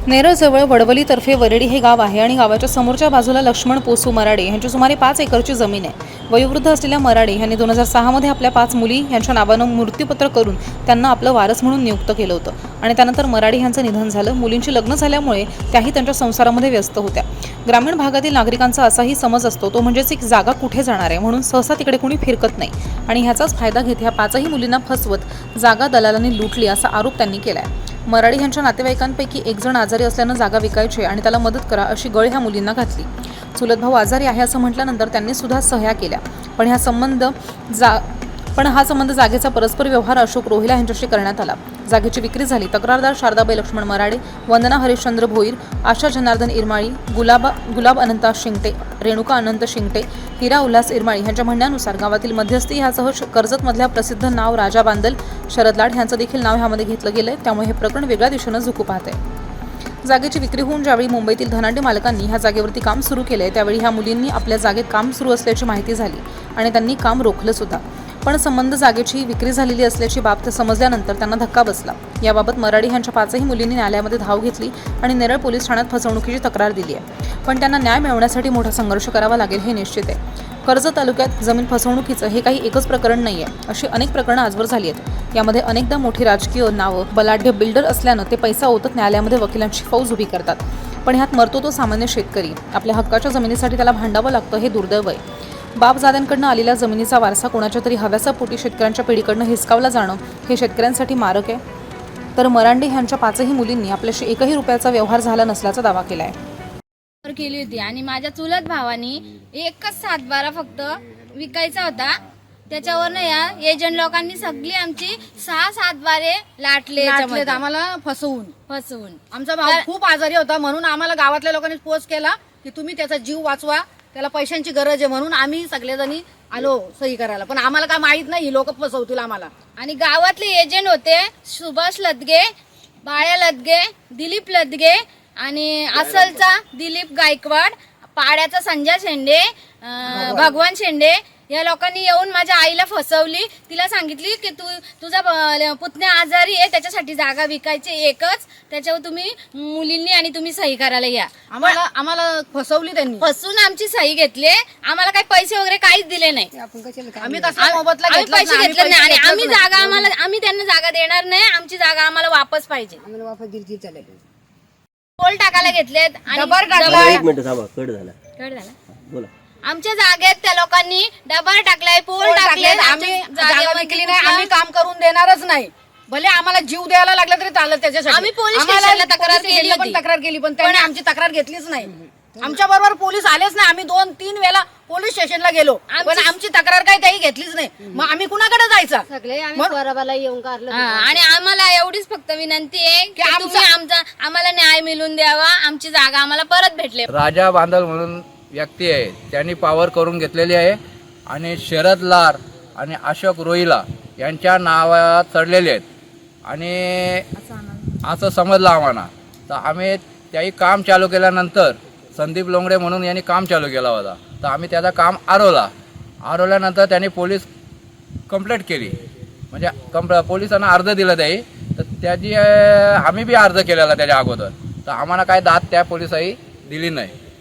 नेरळजवळ वडवलीतर्फे वरेडी हे गाव आहे आणि गावाच्या समोरच्या बाजूला लक्ष्मण पोसू मराडे यांची सुमारे 5 एकरची जमीन आहे. वयोवृद्ध असलेल्या मराडे यांनी 2006 मध्ये आपल्या 5 मुली यांच्या नावानं मृत्यूपत्र करून त्यांना आपलं वारस म्हणून नियुक्त केलं होतं आणि त्यानंतर मराडे यांचं निधन झालं. मुलींची लग्न झाल्यामुळे त्याही त्यांच्या संसारामध्ये व्यस्त होत्या. ग्रामीण भागातील नागरिकांचा असाही समज असतो तो म्हणजेच एक जागा कुठे जाणार आहे म्हणून सहसा तिकडे कोणी फिरकत नाही आणि ह्याचाच फायदा घेत ह्या 5ही मुलींना फसवत जागा दलालांनी लुटली असा आरोप त्यांनी केलाय. मराडे यांच्या नातेवाईकांपैकी एक जण आजारी असल्यानं जागा विकायची आणि त्याला मदत करा अशी गळ ह्या मुलींना घातली. चुलत भाऊ आजारी आहे असं म्हटल्यानंतर त्यांनी सुद्धा सह्या केल्या. पण हा संबंध जागेचा परस्पर व्यवहार अशोक रोहिला यांच्याशी करण्यात आला. जागेची विक्री झाली. तक्रारदार शारदाबाई लक्ष्मण मराडे, वंदना हरिश्चंद्र भोईर, आशा जनार्दन इरमाळी, गुलाब अनंता शिंगटे, रेणुका अनंत शिंगटे, हिरा उल्हास इरमाळी यांच्या म्हणण्यानुसार गावातील मध्यस्थी ह्यासह कर्जतमधल्या प्रसिद्ध नाव राजा बांदल शरद लाड यांचं देखील नाव ह्यामध्ये घेतलं गेलंय. त्यामुळे हे प्रकरण वेगळ्या दिशेनं झुकू पाहतंय. जागेची विक्री होऊन ज्यावेळी मुंबईतील धनाढ्य मालकांनी ह्या जागेवरती काम सुरू केलंय त्यावेळी ह्या मुलींनी आपल्या जागेत काम सुरू असल्याची माहिती झाली आणि त्यांनी काम रोखलं सुद्धा. पण संबंध जागेची विक्री झालेली असल्याची बाब समजल्यानंतर त्यांना धक्का बसला. याबाबत मराडे यांच्या 5ही मुलींनी न्यायालयामध्ये धाव घेतली आणि नेरळ पोलीस ठाण्यात फसवणुकीची तक्रार दिली आहे. पण त्यांना न्याय मिळवण्यासाठी मोठा संघर्ष करावा लागेल हे निश्चित आहे. कर्जत तालुक्यात जमीन फसवणुकीचं हे काही एकच प्रकरण नाही आहे. अशी अनेक प्रकरणं आजवर झाली आहेत. यामध्ये अनेकदा मोठी राजकीय नावं बलाढ्य बिल्डर असल्यानं ते पैसा ओतत न्यायालयामध्ये वकिलांची फौज उभी करतात. पण ह्यात मरतो तो सामान्य शेतकरी. आपल्या हक्काच्या जमिनीसाठी त्याला भांडावं लागतं हे दुर्दैव आहे. बापजाद्यांकडनं आलेल्या जमिनीचा वारसा कोणाच्या तरी हव्यासा पोटी शेतकऱ्यांच्या पिढीकडनं हिसकावला जाणं हे शेतकऱ्यांसाठी मारक आहे. तर मरांडे ह्यांच्या 5ही मुलींनी आपल्याशी 1ही रुपयाचा व्यवहार झाला नसल्याचा दावा केला आहे. केली होती आणि माझ्या चुलत भावानी एकच 7/12 फक्त विकायचा होता. त्याच्यावर या एजंट लोकांनी सगळी आमची 6/7/12 लाटले आम्हाला फसवून. आमचा भाऊ खूप आजारी होता म्हणून आम्हाला गावातल्या लोकांनी पोस्ट केला की तुम्ही त्याचा जीव वाचवा, त्याला पैशांची गरज आहे म्हणून आम्ही सगळेजणी आलो सही करायला. पण आम्हाला काय माहित नाही लोक फसवतील आम्हाला. आणि गावातले एजंट होते सुभाष लदगे, बाळ्या लदगे, दिलीप लदगे आणि असलचा दिलीप गायकवाड, पाड्याचा संजय शेंडे, भगवान शेंडे या लोकांनी येऊन माझ्या आईला फसवली. तिला सांगितली की तुझा पुतण्या आजारी आहे त्याच्यासाठी जागा विकायची एकच, त्याच्यावर तुम्ही मुलींनी आणि तुम्ही सही करायला या. आम्हाला फसवली त्यांनी. फसून आमची सही घेतली. आम्हाला काही पैसे वगैरे काहीच दिले नाही. आम्ही कसला मोबदला घेतला पैसे घेतले नाही आणि आम्ही त्यांना जागा देणार नाही. आमची जागा आम्हाला वापस पाहिजे. पोल टाकायला घेतलेत आणि एक मिनिट थांबा. कट झाला बोला. आमच्या जागेत त्या लोकांनी डबार टाकलाय, पोल टाकलेत. आम्ही जागा विकली नाही. आम्ही काम करून देणारच नाही. भले आम्हाला जीव द्यायला लागला तरी चालत त्याच्यासाठी. आम्ही पोलीस स्टेशनला तक्रार केली पण त्यांनी आमची तक्रार घेतलीच नाही. आमच्या बरोबर पोलीस आलेच नाही. आम्ही 2-3 वेळा पोलीस स्टेशनला गेलो पण आमची तक्रार काही त्याही घेतलीच नाही. मग आम्ही कुणाकडे जायचं? आणि आम्हाला एवढीच फक्त विनंती आहे की आम्हाला न्याय मिळवून द्यावा. आमची जागा आम्हाला परत भेटले. राजा बांदल म्हणून व्यक्ती आहे त्यांनी पावर करून घेतलेली आहे आणि शरद लाड आणि अशोक रोहिला यांच्या नावात चढलेले आहेत आणि असं समजलं आम्हाला. तर आम्ही त्याही काम चालू केल्यानंतर संदीप लोंगडे म्हणून यांनी काम चालू केला होता. तर आम्ही त्याचं काम आरवल्यानंतर त्यांनी पोलीस कंप्लेंट केली. म्हणजे पोलिसांना अर्ज दिलं त्याही. तर त्याची आम्ही बी अर्ज केलेला त्याच्या अगोदर. तर आम्हाला काय दाद त्या पोलिसाही दिली नाही.